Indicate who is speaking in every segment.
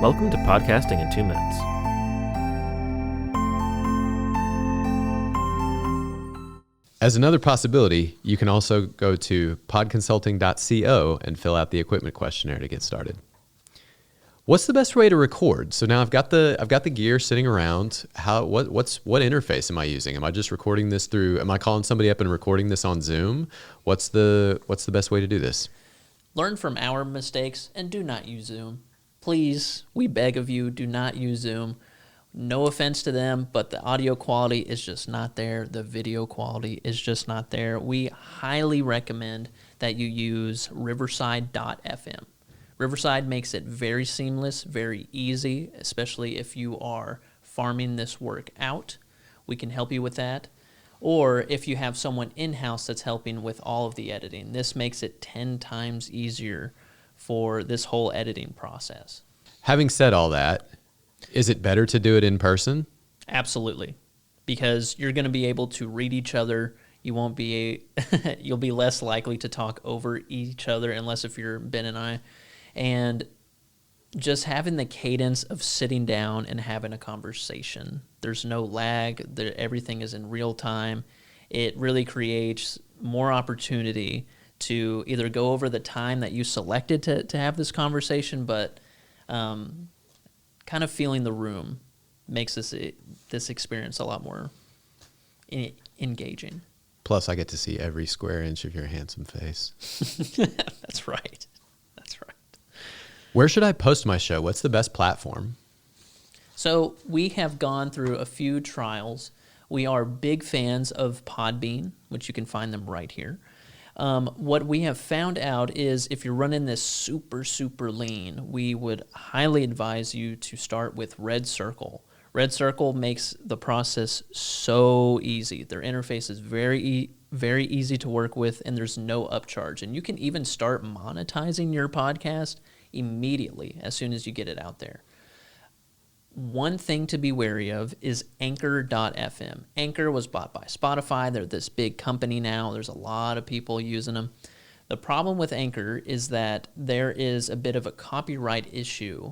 Speaker 1: Welcome to Podcasting in 2 Minutes.
Speaker 2: As another possibility, you can also go to podconsulting.co and fill out the equipment questionnaire to get started. What's the best way to record? So now I've got the gear sitting around. What interface am I using? Am I just recording this through? Am I calling somebody up and recording this on Zoom? What's the best way to do this?
Speaker 3: Learn from our mistakes and do not use Zoom. Please, we beg of you, do not use Zoom. No offense to them, but the audio quality is just not there. The video quality is just not there. We highly recommend that you use Riverside.fm. Riverside makes it very seamless, very easy, especially if you are farming this work out. We can help you with that. Or if you have someone in-house that's helping with all of the editing, this makes it 10 times easier for this whole editing process.
Speaker 2: Having said all that, is it better to do it in person?
Speaker 3: Absolutely, because you're going to be able to read each other. You'll be less likely to talk over each other, unless if you're Ben and I. And just having the cadence of sitting down and having a conversation. There's no lag. Everything is in real time. It really creates more opportunity to either go over the time that you selected to have this conversation, but kind of feeling the room makes this experience a lot more engaging.
Speaker 2: Plus, I get to see every square inch of your handsome face.
Speaker 3: That's right. That's right.
Speaker 2: Where should I post my show? What's the best platform?
Speaker 3: So we have gone through a few trials. We are big fans of Podbean, which you can find them right here. What we have found out is if you're running this super, super lean, we would highly advise you to start with Red Circle. Red Circle makes the process so easy. Their interface is very easy to work with, and there's no upcharge. And you can even start monetizing your podcast immediately as soon as you get it out there. One thing to be wary of is Anchor.fm. Anchor was bought by Spotify. They're this big company now. There's a lot of people using them. The problem with Anchor is that there is a bit of a copyright issue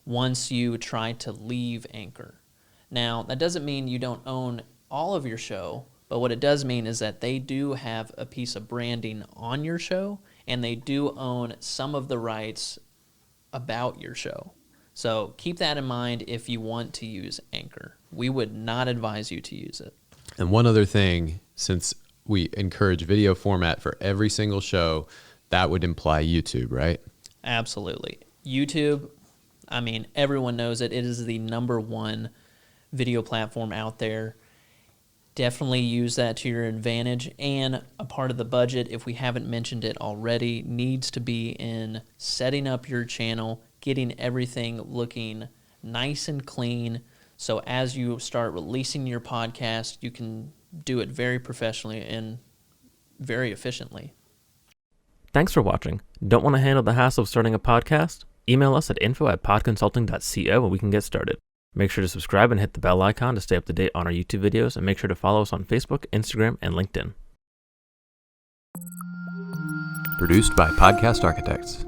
Speaker 3: once you try to leave Anchor. Now, that doesn't mean you don't own all of your show, but what it does mean is that they do have a piece of branding on your show, and they do own some of the rights about your show. So keep that in mind if you want to use Anchor. We would not advise you to use it.
Speaker 2: And one other thing, since we encourage video format for every single show, that would imply YouTube, right?
Speaker 3: Absolutely. YouTube, I mean, everyone knows it. It is the #1 video platform out there. Definitely use that to your advantage. And a part of the budget, if we haven't mentioned it already, needs to be in setting up your channel, getting everything looking nice and clean. So as you start releasing your podcast, you can do it very professionally and very efficiently.
Speaker 1: Thanks for watching. Don't want to handle the hassle of starting a podcast? Email us at info@podconsulting.co and we can get started. Make sure to subscribe and hit the bell icon to stay up to date on our YouTube videos, and make sure to follow us on Facebook, Instagram, and LinkedIn.
Speaker 2: Produced by Podcast Architects.